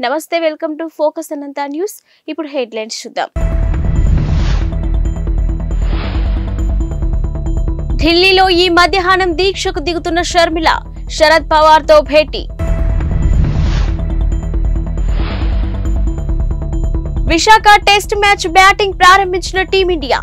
నమస్తే welcome to focus Anantha news. ఇప్పుడు headlines చూద్దాం. ఢిల్లీలో ఈ మధ్యాహ్నం దీక్షకు దిగుతున్న షర్మిల, శరద్ పవార్ తో భేటీ. విశాఖ టెస్ట్ మ్యాచ్ బ్యాటింగ్ ప్రారంభించిన టీమిండియా.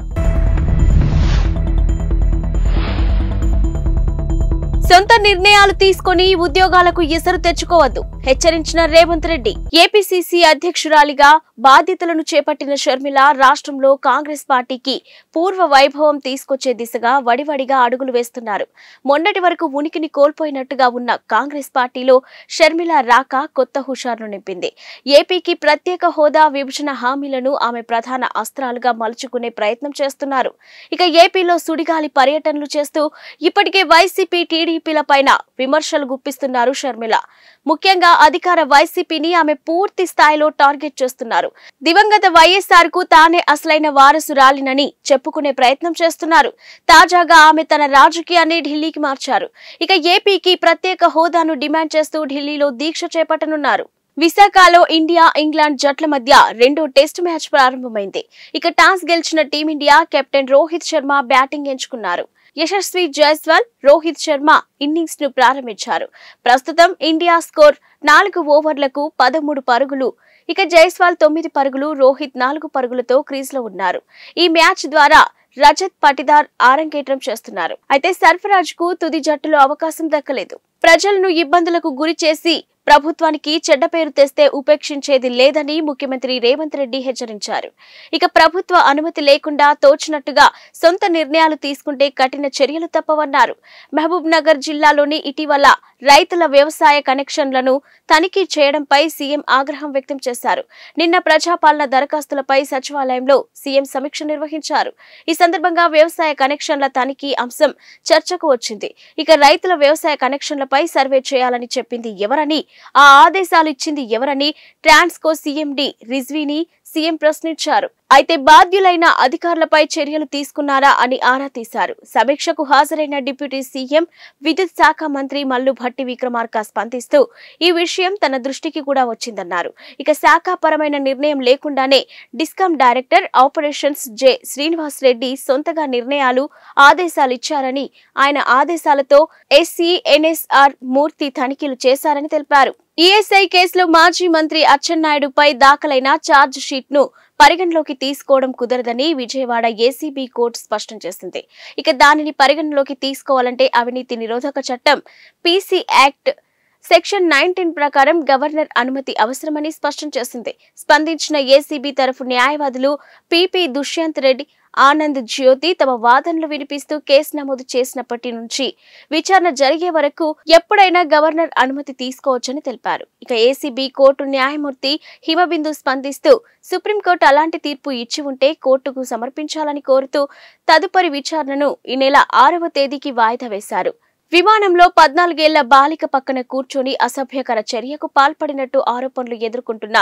సొంత నిర్ణయాలు తీసుకొని ఉద్యోగాలకు ఎసరు తెచ్చుకోవద్దు హెచ్చరించిన రేవంత్ రెడ్డి. ఏపీసీసీ అధ్యక్షురాలిగా బాధ్యతలను చేపట్టిన షర్మిల రాష్ట్రంలో కాంగ్రెస్ పార్టీకి పూర్వ వైభవం తీసుకొచ్చే దిశగా వడివడిగా అడుగులు వేస్తున్నారు. మొన్నటి వరకు ఉనికిని కోల్పోయినట్టుగా ఉన్న కాంగ్రెస్ పార్టీలో షర్మిల రాక కొత్త హుషారును నింపింది. ఏపీకి ప్రత్యేక హోదా, విభజన హామీలను ఆమె ప్రధాన అస్త్రాలుగా మలుచుకునే ప్రయత్నం చేస్తున్నారు. ఇక ఏపీలో సుడిగాలి పర్యటనలు చేస్తూ ఇప్పటికే వైసీపీ, టీడీపీల పైన విమర్శలు గుప్పిస్తున్నారు షర్మిల. ముఖ్యంగా అధికార వైసీపీని ఆమె పూర్తి స్థాయిలో టార్గెట్ చేస్తున్నారు. దివంగత వైఎస్ఆర్ కు తానే అసలైన వారసురాలినని చెప్పుకునే ప్రయత్నం చేస్తున్నారు. తాజాగా ఆమె తన రాజకీయాన్ని ఢిల్లీకి మార్చారు. ఇక ఏపీకి ప్రత్యేక హోదాను డిమాండ్ చేస్తూ ఢిల్లీలో దీక్ష చేపట్టనున్నారు. విశాఖలో ఇండియా, ఇంగ్లాండ్ జట్ల మధ్య రెండో టెస్ట్ మ్యాచ్ ప్రారంభమైంది. ఇక టాస్ గెలిచిన team India captain Rohit Sharma batting ఎంచుకున్నారు. యశస్వి జైస్వాల్, రోహిత్ శర్మ ఇన్నింగ్స్ ను ప్రారంభించారు. ప్రస్తుతం ఇండియా స్కోర్ 4 ఓవర్లకు 13 పరుగులు. ఇక జైస్వాల్ 9 పరుగులు, రోహిత్ 4 పరుగులతో క్రీజ్ లో ఉన్నారు. ఈ మ్యాచ్ ద్వారా రజత్ పటిదార్ ఆరంగేట్రం చేస్తున్నారు. అయితే సర్ఫరాజ్ కు తుది జట్టులో అవకాశం దక్కలేదు. ప్రజలను ఇబ్బందులకు గురి చేసి ప్రభుత్వానికి చెడ్డ పేరు తెస్తే ఉపేక్షించేది లేదని ముఖ్యమంత్రి రేవంత్ రెడ్డి హెచ్చరించారు. ఇక ప్రభుత్వ అనుమతి లేకుండా తోచినట్టుగా సొంత నిర్ణయాలు తీసుకుంటే కఠిన చర్యలు తప్పవన్నారు. మహబూబ్ నగర్ జిల్లాలోని ఇటీవల రైతుల వ్యవసాయ కనెక్షన్లను తనిఖీ చేయడంపై సీఎం ఆగ్రహం వ్యక్తం చేశారు. నిన్న ప్రజాపాలన దరఖాస్తులపై సచివాలయంలో సీఎం సమీక్ష నిర్వహించారు. ఈ సందర్భంగా వ్యవసాయ కనెక్షన్ల తనిఖీ అంశం చర్చకు వచ్చింది. ఇక రైతుల వ్యవసాయ కనెక్షన్లపై సర్వే చేయాలని చెప్పింది ఎవరని, ఆ ఆదేశాలు ఇచ్చింది ఎవరని ట్రాన్స్కో సీఎండీ రిజ్వీని సీఎం ప్రశ్నించారు. అయితే బాధ్యులైన అధికారులపై చర్యలు తీసుకున్నారా అని ఆరా తీశారు. సమీక్షకు హాజరైన డిప్యూటీ సీఎం, విద్యుత్ శాఖ మంత్రి మల్లు భట్టి విక్రమార్క స్పందిస్తూ ఈ విషయం తన దృష్టికి కూడా వచ్చిందన్నారు. ఇక శాఖాపరమైన నిర్ణయం లేకుండానే discom director operations J Srinivas Reddy సొంతగా నిర్ణయాలు, ఆదేశాలు ఇచ్చారని, ఆయన ఆదేశాలతో ఎస్సీ ఎన్ఎస్ఆర్ మూర్తి తనిఖీలు చేశారని తెలిపారు. ఈఎస్ఐ కేసులో మాజీ మంత్రి అచ్చెన్నాయుడుపై దాఖలైన ఛార్జ్ షీట్ ను పరిగణలోకి తీసుకోవడం కుదరదని విజయవాడ ఏసీబీ కోర్టు స్పష్టం చేసింది. ఇక దానిని పరిగణలోకి తీసుకోవాలంటే అవినీతి నిరోధక చట్టం పీసీ యాక్ట్ సెక్షన్ 19 ప్రకారం గవర్నర్ అనుమతి అవసరమని స్పష్టం చేసింది. స్పందించిన ఏసీబీ తరఫు న్యాయవాదులు పిపి దుష్యంత్ రెడ్డి, ఆనంద్ జ్యోతి తమ వాదనలు వినిపిస్తూ కేసు నమోదు చేసినప్పటి నుంచి విచారణ జరిగే వరకు ఎప్పుడైనా గవర్నర్ అనుమతి తీసుకోవచ్చని తెలిపారు. ఇక ఏసీబీ కోర్టు న్యాయమూర్తి హిమబిందు స్పందిస్తూ సుప్రీంకోర్టు అలాంటి తీర్పు ఇచ్చి ఉంటే కోర్టుకు సమర్పించాలని కోరుతూ తదుపరి విచారణను ఈ నెల 6వ తేదీకి వాయిదా వేశారు. విమానంలో 14 ఏళ్ల బాలిక పక్కన కూర్చొని అసభ్యకర చర్యకు పాల్పడినట్టు ఆరోపణలు ఎదుర్కొంటున్న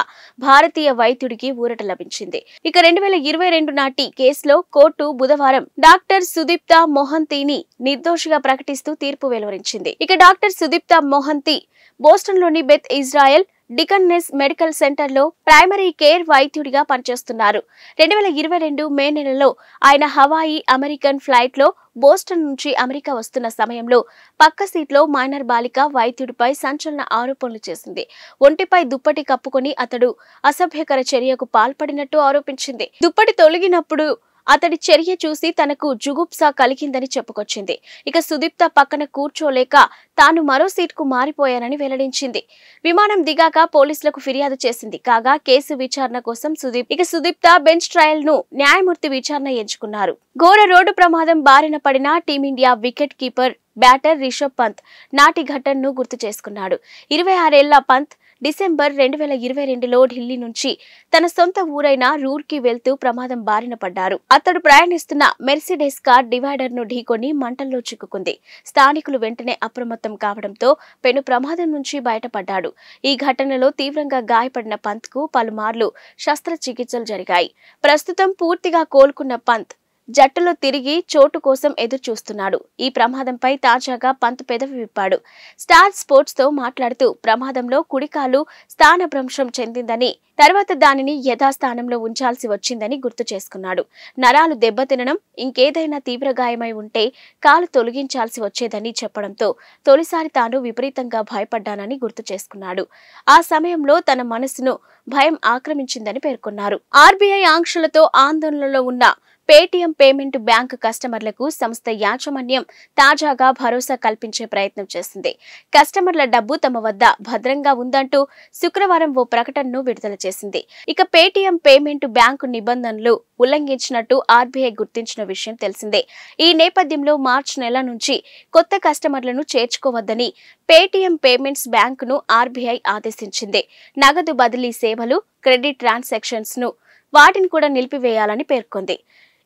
భారతీయ వైద్యుడికి ఊరట లభించింది. ఇక 2022 నాటి కేసులో కోర్టు బుధవారం డాక్టర్ సుదీప్తా మొహంతీని నిర్దోషిగా ప్రకటిస్తూ తీర్పు వెలువరించింది. ఇక డాక్టర్ సుదీప్తా మొహంతి బోస్టన్లోని Beth Israel Deaconess medical centre లో ప్రైమరీ కేర్ వైద్యుడిగా పనిచేస్తున్నారు. 2022 మే నెలలో ఆయన హవాయి అమెరికన్ ఫ్లైట్ లో బోస్టన్ నుంచి అమెరికా వస్తున్న సమయంలో పక్క సీట్లో మైనర్ బాలిక వైద్యుడిపై సంచలన ఆరోపణలు చేసింది. ఒంటిపై దుప్పటి కప్పుకొని అతడు అసభ్యకర చర్యకు పాల్పడినట్టు ఆరోపించింది. దుప్పటి తొలగినప్పుడు అతడి చర్య చూసి తనకు జుగుప్సా కలిగిందని చెప్పుకొచ్చింది. ఇక సుదీప్త పక్కన కూర్చోలేక తాను మరో సీట్కు మారిపోయానని వెల్లడించింది. విమానం దిగాక పోలీసులకు ఫిర్యాదు చేసింది. కాగా కేసు విచారణ కోసం సుదీప్త బెంచ్ ట్రయల్ ను న్యాయమూర్తి విచారణ ఎంచుకున్నారు. ఘోర రోడ్డు ప్రమాదం బారిన పడిన team India wicket keeper batter Rishabh Pant నాటి ఘటనను గుర్తు చేసుకున్నాడు. 26 ఏళ్ల పంత్ డిసెంబర్ 2022లో ఢిల్లీ నుంచి తన సొంత ఊరైన రూర్కి వెళ్తూ ప్రమాదం బారిన పడ్డారు. అతడు ప్రయాణిస్తున్న మెర్సిడెస్ కార్ డివైడర్ ను ఢీకొని మంటల్లో చిక్కుకుంది. స్థానికులు వెంటనే అప్రమత్తం కావడంతో పెను ప్రమాదం నుంచి బయటపడ్డాడు. ఈ ఘటనలో తీవ్రంగా గాయపడిన పంత్ కు పలుమార్లు శస్త్రచికిత్సలు జరిగాయి. ప్రస్తుతం పూర్తిగా కోలుకున్న పంత్ జట్టులో తిరిగి చోటు కోసం ఎదురు చూస్తున్నాడు. ఈ ప్రమాదంపై తాజాగా పంత్ పెదవి విప్పాడు. స్టార్ స్పోర్ట్స్ తో మాట్లాడుతూ ప్రమాదంలో కుడికాలు స్థానభ్రంశం చెందిందని, తర్వాత దానిని యథాస్థానంలో ఉంచాల్సి వచ్చిందని గుర్తు చేసుకున్నాడు. నరాలు దెబ్బతినడం, ఇంకేదైనా తీవ్ర గాయమై ఉంటే కాలు తొలగించాల్సి వచ్చేదని చెప్పడంతో తొలిసారి తాను విపరీతంగా భయపడ్డానని గుర్తు చేసుకున్నాడు. ఆ సమయంలో తన మనసును భయం ఆక్రమించిందని పేర్కొన్నారు. ఆర్బీఐ ఆంక్షలతో ఆందోళనలో ఉన్న పేటీఎం పేమెంట్ బ్యాంక్ కస్టమర్లకు సంస్థ యాజమాన్యం తాజాగా భరోసా కల్పించే ప్రయత్నం చేసింది. కస్టమర్ల డబ్బు తమ వద్ద భద్రంగా ఉందంటూ శుక్రవారం ఓ ప్రకటనను విడుదల చేసింది. ఇక పేటీఎం పేమెంట్ బ్యాంకు నిబంధనలు ఉల్లంఘించినట్టు ఆర్బీఐ గుర్తించిన విషయం తెలిసిందే. ఈ నేపథ్యంలో మార్చి నెల నుంచి కొత్త కస్టమర్లను చేర్చుకోవద్దని పేటీఎం పేమెంట్స్ బ్యాంకును ఆర్బీఐ ఆదేశించింది. నగదు బదిలీ సేవలు, క్రెడిట్ ట్రాన్సాక్షన్స్ ను వాటిని కూడా నిలిపివేయాలని పేర్కొంది.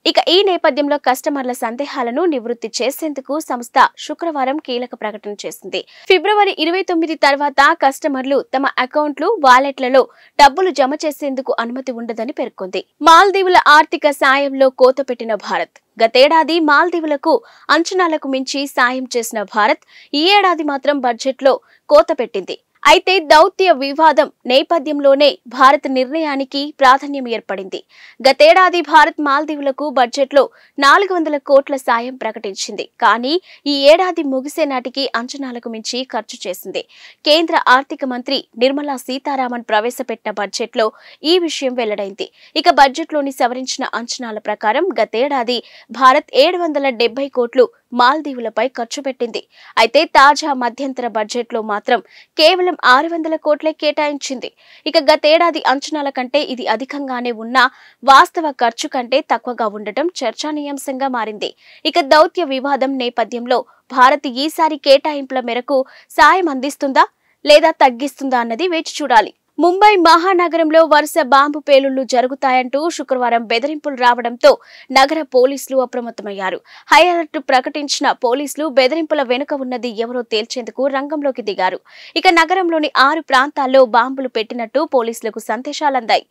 ఇక ఈ నేపథ్యంలో కస్టమర్ల సందేహాలను నివృత్తి చేసేందుకు సంస్థ శుక్రవారం కీలక ప్రకటన చేసింది. ఫిబ్రవరి 29 తర్వాత కస్టమర్లు తమ అకౌంట్లు, వాలెట్లలో డబ్బులు జమ చేసేందుకు అనుమతి ఉండదని పేర్కొంది. మాల్దీవుల ఆర్థిక సాయంలో కోత పెట్టిన భారత్. గతేడాది మాల్దీవులకు అంచనాలకు మించి సాయం చేసిన భారత్ ఈ ఏడాది మాత్రం బడ్జెట్లో కోత పెట్టింది. అయితే దౌత్య వివాదం నేపథ్యంలోనే భారత్ నిర్ణయానికి ప్రాధాన్యం ఏర్పడింది. గతేడాది భారత్ మాల్దీవులకు బడ్జెట్లో 400 కోట్ల సాయం ప్రకటించింది. కానీ ఈ ఏడాది ముగిసే నాటికి అంచనాలకు మించి ఖర్చు చేసింది. కేంద్ర ఆర్థిక మంత్రి నిర్మలా సీతారామన్ ప్రవేశపెట్టిన బడ్జెట్లో ఈ విషయం వెల్లడైంది. ఇక బడ్జెట్లోని సవరించిన అంచనాల ప్రకారం గతేడాది భారత్ 770 కోట్లు మాల్దీవులపై ఖర్చు పెట్టింది. అయితే తాజా మధ్యంతర బడ్జెట్లో మాత్రం కేవలం 600 కోట్లే కేటాయించింది. ఇక గతేడాది అంచనాల కంటే ఇది అధికంగానే ఉన్నా వాస్తవ ఖర్చు కంటే తక్కువగా ఉండటం చర్చనీయాంశంగా మారింది. ఇక దౌత్య వివాదం నేపథ్యంలో భారత్ ఈసారి కేటాయింపుల మేరకు సాయం అందిస్తుందా లేదా తగ్గిస్తుందా అన్నది వేచి చూడాలి. ముంబై మహానగరంలో వరుస బాంబు పేలుళ్లు జరుగుతాయంటూ శుక్రవారం బెదిరింపులు రావడంతో నగర పోలీసులు అప్రమత్తమయ్యారు. హై అలర్ట్ ప్రకటించిన పోలీసులు బెదిరింపుల వెనుక ఉన్నది ఎవరో తేల్చేందుకు రంగంలోకి దిగారు. ఇక నగరంలోని 6 ప్రాంతాల్లో బాంబులు పెట్టినట్టు పోలీసులకు సందేశాలందాయి.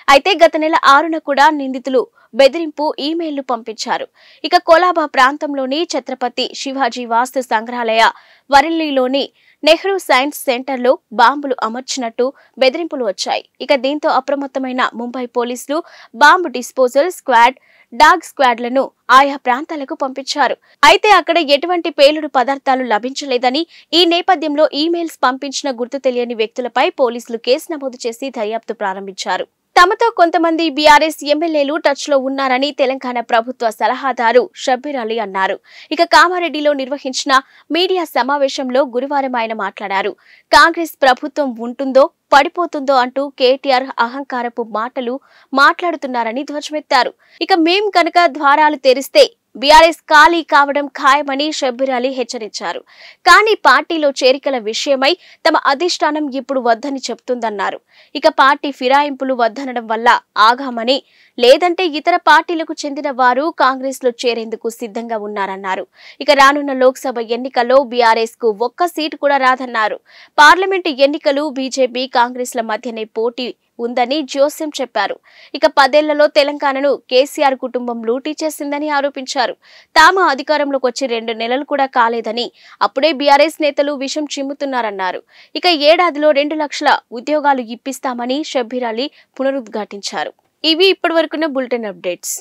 అయితే గత నెల 6న కూడా నిందితులు బెదిరింపు ఈమెయిల్లు పంపించారు. ఇక కొలాబా ప్రాంతంలోని ఛత్రపతి శివాజీ వాస్తు సంగ్రహాలయ, వరెల్లీలోని నెహ్రూ సైన్స్ సెంటర్లో బాంబులు అమర్చినట్టు బెదిరింపులు వచ్చాయి. ఇక దీంతో అప్రమత్తమైన ముంబై పోలీసులు బాంబు డిస్పోజల్ స్క్వాడ్, డాగ్ స్క్వాడ్లను ఆయా ప్రాంతాలకు పంపించారు. అయితే అక్కడ ఎటువంటి పేలుడు పదార్థాలు లభించలేదని, ఈ నేపథ్యంలో ఈమెయిల్స్ పంపించిన గుర్తు తెలియని వ్యక్తులపై పోలీసులు కేసు నమోదు చేసి దర్యాప్తు ప్రారంభించారు. తమతో కొంతమంది బీఆర్ఎస్ ఎమ్మెల్యేలు టచ్ లో ఉన్నారని తెలంగాణ ప్రభుత్వ సలహాదారు షబ్బీర్ అలీ అన్నారు. ఇక కామారెడ్డిలో నిర్వహించిన మీడియా సమావేశంలో గురువారం ఆయన మాట్లాడారు. కాంగ్రెస్ ప్రభుత్వం ఉంటుందో పడిపోతుందో అంటూ కేటీఆర్ అహంకారపు మాటలు మాట్లాడుతున్నారని ధ్వజమెత్తారు. ఇక మేం కనుక ద్వారాలు తెరిస్తే బీఆర్ఎస్ ఖాళీ కావడం ఖాయమని షబ్బీర్ అలీ హెచ్చరించారు. కానీ పార్టీలో చేరికల విషయమై తమ అధిష్టానం ఇప్పుడు వద్దని చెబుతుందన్నారు. ఇక పార్టీ ఫిరాయింపులు వద్దనడం వల్ల ఆగామని, లేదంటే ఇతర పార్టీలకు చెందిన వారు కాంగ్రెస్ లో చేరేందుకు సిద్ధంగా ఉన్నారన్నారు. ఇక రానున్న లోక్సభ ఎన్నికల్లో బీఆర్ఎస్ కు ఒక్క సీటు కూడా రాదన్నారు. పార్లమెంటు ఎన్నికలు బీజేపీ, కాంగ్రెస్ల మధ్యనే పోటీ ఉందని జోస్యం చెప్పారు. ఇక 10 ఏళ్లలో తెలంగాణను కేసీఆర్ కుటుంబం లూటీ చేసిందని ఆరోపించారు. తాము అధికారంలోకి వచ్చి 2 నెలలు కూడా కాలేదని, అప్పుడే బీఆర్ఎస్ నేతలు విషం చిమ్ముతున్నారన్నారు. ఇక ఏడాదిలో 2 లక్షల ఉద్యోగాలు ఇప్పిస్తామని షబ్బీర్ అలీ పునరుద్ఘాటించారు. ఇవి ఇప్పటివరకున్న బులెటిన్ అప్డేట్స్.